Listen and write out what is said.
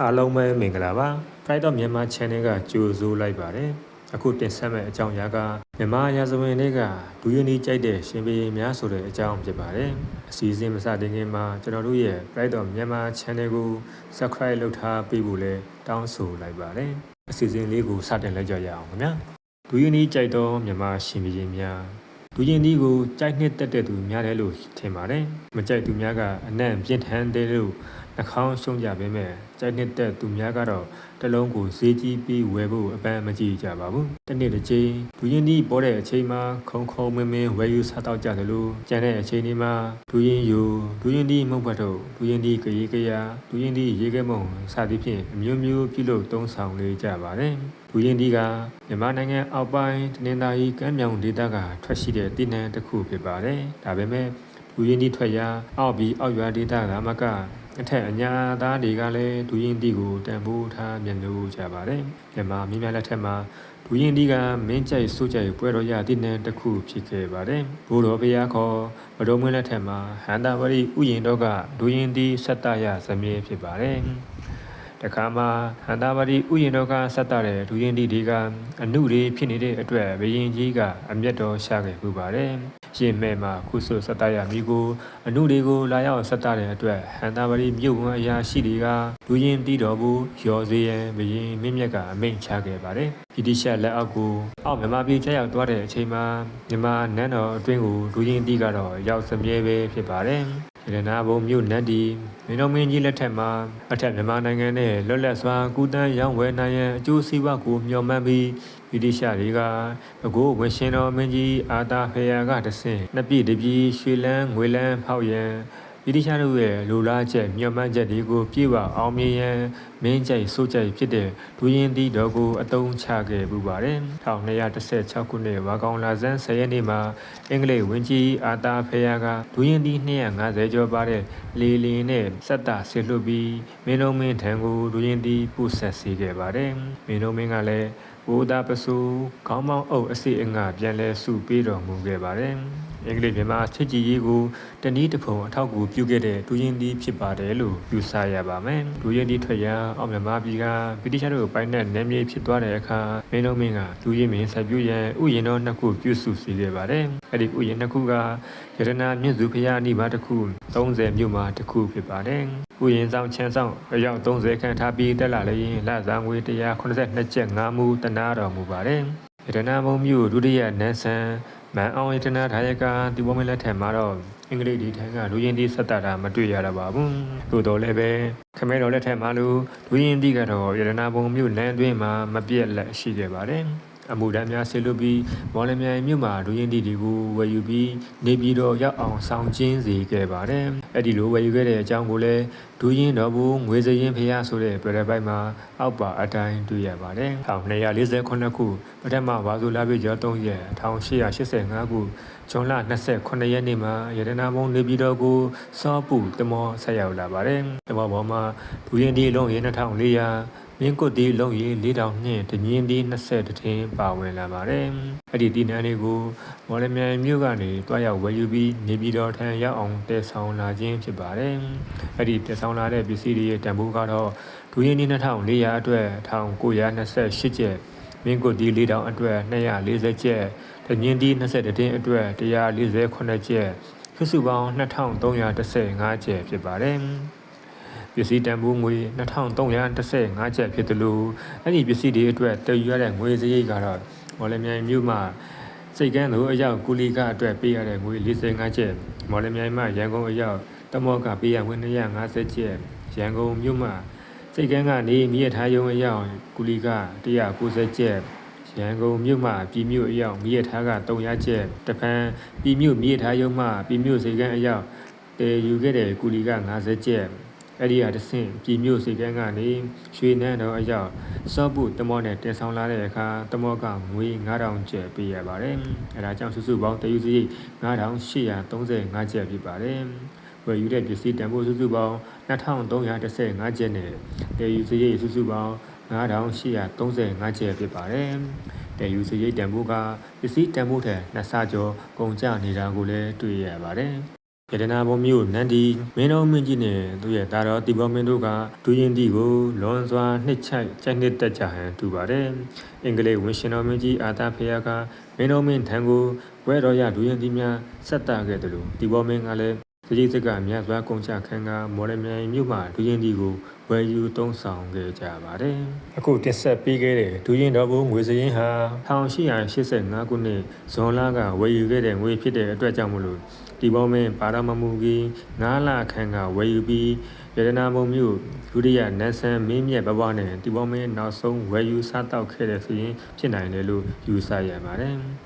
အားလုံးပဲမင်္ဂလာပါ Pride of Myanmar Channel ကကြိုဆိုလိုက်ပါတယ်အခုတင်ဆက်မဲ့အကြောင်းအရာကမြန်မာရာဇဝင်တွေကဒူးရင်းဒီကြိုက်တဲ့ရှင်ဘီများဆိုတဲ့အကြောင်းဖြစ်ပါတယ်အစီအစဉ်မစတင်ခင်မှာကျွန်တော်တို့ရဲ့ Pride of Myanmar Channel ကို Subscribe လုပ်ထားပေးဖို့လည်းတောင်းဆိုလိုက်ပါတယ်အစီအစဉ်လေးကိုစတင်လိုက်ကြရအောင်ခင်ဗျာဒူးရင်းဒီကြိုက်သောမြန်မာရှင်ဘီများဒူးရင်းဒီကိုကြိုက်နှစ်တက်တဲ့သူများတယ်လို့ထင်ပါတယ်မကြိုက်သူများကအနံ့ပြင်းထန်တယ်လို့နှာခေါင်းရှုံးကြပေမဲ့ကြိုက်နှစ်တက်သူများကတော့တလုံးကိုဈေးကြီးပြီးဝယ်ဖို့အပန်းမကြည့်ကြပါဘူးတနေ့တစ်ချိန်ဒူးရင်ဒီပေါ်တဲ့အချိန်မှာခုံမင်းဝယ်ယူစားတော့ကြတယ်လို့ကြံတဲ့အချိန်လေးမှာဒူးရင်ယူဒူးရင်ဒီမုတ်ဘတ်တို့ဒူးရင်ဒီကရေကရဒူးရင်ဒီရေခဲမုံစသည်ဖြင့်အမျိုးမျိုးပြုလုပ်သုံးဆောင်နေကြပါတယ်ဒူးရင်ဒီကမြန်မာနိုင်ငံအောက်ပိုင်းတနင်္သာရီကမ်းမြောင်ဒေသကထွက်ရှိတဲ့တည်နှံတစ်ခုဖြစ်ပါတယ်ဒါပေမဲ့ဒူးရင်ဒီထွက်ရာအောက်ပြီးအောက်ရွာဒေသကမကအထက်အညာသားတွေကလည်းဒူးရင်ဒီကိုတန်ဖိုးထားမျက်နှာကြပါတယ်မြန်မာမိများလက်ထက်မှာဒူးရင်ဒီကမင်းကြိုက်စိုးကြိုက်ပွဲတော်ရတည်နှံတစ်ခုဖြစ်ခဲ့ပါတယ်ဘိုးတော်ဘုရားခေါ်ဗဒုံမွေးလက်ထက်မှာဟန္တာဝရီဥယျင်တော်ကဒူးရင်ဒီဆက်တရဇမြေဖြစ်ပါတယ်တခါမှာဟန္တာဝရီဥယျင်တော်ကဆက်တတဲ့ဒူးရင်ဒီတွေကအနုတွေဖြစ်နေတဲ့အတွက်ဘယင်ကြီးကအမျက်တော်ရှာခဲ့ပူပါတယ်ရှင်မဲမှာခုဆွဆက်တရမိကိုအနုတွေကိုလာရောက်ဆက်တတဲ့အတွက်ဟန္တာဝရီမြို့ဝန်အရာရှိတွေကဒူးရင်တီးတော်ဘူးရော်စေရန်ဘရင်မင်းမြတ်ကအမိန့်ချခဲ့ပါတယ်ဗြိတိရှလက်အောက်ကိုအောက်မြန်မာပြည်ကျရောက်သွားတဲ့အချိန်မှာမြန်မာနန်းတော်အတွင်းကိုဒူးရင်တီးကတော့ရောက်စမြဲပဲဖြစ်ပါတယ်ရတနာဘုံမြို့နတ်ဒီမင်းတော်မင်းကြီးလက်ထက်မှာအထက်မြန်မာနိုင်ငံနဲ့လွတ်လပ်စွာကူတန်းရောင်းဝယ်နိုင်ရန်အကျိုးစီးပွားကိုမျှော်မှန်းပြီးဗြိတိရှတွေကဘကိုးဝရှင်တော်မင်းကြီးအာသာဖေယာကတဆင့်နှစ်ပြည့်တပြည်ရွှေလန်းငွေလန်းဖောက်ရန်ဗြိတိရှတို့ရဲ့လူလားချက်မျှော်မှန်းချက်တွေကိုပြည့်ဝအောင်မြင်ရန်မင်းကြိုက်စိုးကြိုက်ဖြစ်တဲ့ဒူးရင်တီတော်ကိုအသုံးချခဲ့ပူပါတယ်1216ခုနှစ်ဝါကောင်လာဇန်10ရက်နေ့မှာအင်္ဂလိပ်ဝင်ကြီးအာသာဖေယာကဒူးရင်တီ250ကျော်ပါတဲ့လေလင်းနဲ့ဆက်တာဆစ်လွတ်ပြီးမင်းလုံးမင်းထံကိုဒူးရင်တီပို့ဆက်စေခဲ့ပါတယ်မင်းလုံးမင်းကလည်းဘိုးသားပစိုးခေါင်းပေါင်းအုပ်အစီအငါပြန်လဲစုပေးတော်မူခဲ့ပါတယ်အင်္ဂလိပ်မြန်မာချစ်ကြည်ရေးကိုတနည်းတစ်ဖုံအထောက်အကူပြုခဲ့တဲ့ဒူးရင်တီဖြစ်ပါတယ်လို့ယူဆရပါမယ်ဒူးရင်တီထွက်ရာအောက်မြန်မာပြည်ကဗြိတိရှတို့ပိုင်းနဲ့နယ်မြေဖြစ်သွားတဲ့အခါမင်းလုံးမင်းကဒူးရင်မင်းဆက်ပြုရန်ဥယျာဉ်တော်နှစ်ခုပြုစုစီခဲ့ပါတယ်အဲ့ဒီဥယျာဉ်နှစ်ခုကရတနာမြင့်စုဖျားအနိဘာတစ်ခု30မြို့မှာတစ်ခုဖြစ်ပါတယ်ဥယျာဉ်ဆောင်ချမ်းဆောင်အယောက်30ခန့်ထားပြီးတက်လာလျင်လစာငွေ182ကျပ်5မှုတနာတော်မူပါတယ်ရတနာဘုံမြို့ဒုတိယနန်းဆန်မန်အောင်ရတနာဒါယကဒီပေါ်မလက်ထက်မှာတော့အင်္ဂလိပ်ဒီထံကလူရင်းတီဆက်တာမတွေ့ရတော့ပါဘူးသို့တော်လည်းပဲခမဲတော်လက်ထက်မှာလူရင်းတီကတော့ရတနာဘုံမြို့လမ်းအတွင်းမှာမပြတ်လက်ရှိခဲ့ပါတယ်အမှုတမ်းများဆေလွတ်ပြီးမော်လမြိုင်မြို့မှာလူရင်းတီတွေကိုဝယ်ယူပြီးနေပြည်တော်ရောက်အောင်ဆောင်ကျင်းစေခဲ့ပါတယ်အဲ့ဒီလိုဝယ်ယူခဲ့တဲ့အကြောင်းကိုလည်းဒူးရင်တော်ဘူးငွေစရင်ဖျားဆိုတဲ့ပြတဲ့ပိုက်မှာအောက်ပါအတိုင်းတွေ့ရပါတယ်1248ခုပထမဝါဆိုလာပြကျော်3ရက်1885ခုဇွန်လ29ရက်နေ့မှာရတနာဘုံနေပြည်တော်ကိုစောပုတမောဆက်ရောက်လာပါတယ်တမောပေါ်မှာဒူးရင်တီလုံးရေ2400မင်းကုတ်တီလုံးရီ4000နှင့်တညင်းတီ20ထင်းပါဝင်လာပါတယ်။အဲ့ဒီတီနန်းလေးကိုမော်လမြိုင်မြို့ကနေတွားရောက်ဝယ်ယူပြီးနေပြည်တော်ထံရောက်အောင်တည်ဆောင်လာခြင်းဖြစ်ပါတယ်။အဲ့ဒီတည်ဆောင်လာတဲ့ပစ္စည်းတွေရဲ့တန်ဖိုးကတော့ဒူးရင်တီ2400အတွက်1928ကျပ်မင်းကုတ်တီ4000အတွက်240ကျပ်တညင်းတီ20ထင်းအတွက်148ကျပ်စုပေါင်း2315ကျပ်ဖြစ်ပါတယ်။ပစ္စည်းတန်ဖိုးငွေ2315ကျပ်ဖြစ်တယ်လို့အဲ့ဒီပစ္စည်းတွေအတွက်တည်ယူရတဲ့ငွေစရိတ်ကတော့မော်လမြိုင်မြို့မှာစိတ်ကန်းသို့အရောက်ကူလီကအတွက်ပေးရတဲ့ငွေ45ကျပ်မော်လမြိုင်မှရန်ကုန်အရောက်တမောကပေးရငွေ250ကျပ်ရန်ကုန်မြို့မှာစိတ်ကန်းကနေမြရထားရုံအရောက်ကူလီက190ကျပ်ရန်ကုန်မြို့မှာပြည်မြို့အရောက်မြရထားက300ကျပ်တဖန်ပြည်မြို့မြရထားရုံမှာပြည်မြို့စိတ်ကန်းအရောက်တည်ယူခဲ့တဲ့ကူလီက50ကျပ်အဲ့ဒီဟာတဆင့်ပြည်မြို့စိတ်ကန်းကနေရွှေနန်းတော်အရောက်စောပုတမောနဲ့တင်ဆောင်လာတဲ့အခါတမောကငွေ9000ကျပ်ပေးရပါတယ်။အဲဒါကြောင့်စုစုပေါင်းတည်ယူစရိတ်9835ကျပ်ဖြစ်ပါတယ်။ဝယ်ယူတဲ့ပစ္စည်းတန်ဖိုးစုစုပေါင်း2315ကျပ်နဲ့တည်ယူစရိတ်စုစုပေါင်း9835ကျပ်ဖြစ်ပါတယ်။တည်ယူစရိတ်တန်ဖိုးကပစ္စည်းတန်ဖိုးထက်2ဆကျော်ကုန်ကျနေတာကိုလည်းတွေ့ရပါတယ်။ ရတနာဘုံမြို့နန္ဒီမင်းတော်မင်းကြီးနဲ့သူရဲ့ဒါတော်တီဘောမင်းတို့ကဒူရင်တီကိုလွန်စွာနှစ်ချိုက်ကြိုက်နှစ်တက်ကြဟန်တူပါတယ်အင်္ဂလိပ်ဝင်ရှင်တော်မင်းကြီးအာသာဖေယကမင်းတော်မင်းထံကိုဝဲတော်ရဒူရင်တီများဆက်တာခဲ့တယ်လို့တီဘောမင်းကလည်းတကြီးစက်ကမြတ်စွာကုန်ချခံကမော်ရမြိုင်မြို့မှာဒူရင်တီကိုဝယ်ယူသုံးဆောင်ခဲ့ကြပါတယ်အခုတင်ဆက်ပေးခဲ့တဲ့ဒူရင်တော်ဘုံငွေစရင်ဟာ1885ခုနှစ်ဇွန်လကဝယ်ယူခဲ့တဲ့ငွေဖြစ်တဲ့အတွက်ကြောင့်မလို့ဒီဘောမင်းပါရမမူကြီး9လခန့်ကဝယ်ယူပြီးရတနာဘုံမြို့ဒုတိယနန်းဆန်းမင်းမြတ်ဘဝနဲ့ဒီဘောမင်းနောက်ဆုံးဝယ်ယူစားတောက်ခဲ့တဲ့ဆိုရင်ဖြစ်နိုင်တယ်လို့ယူဆရပါတယ်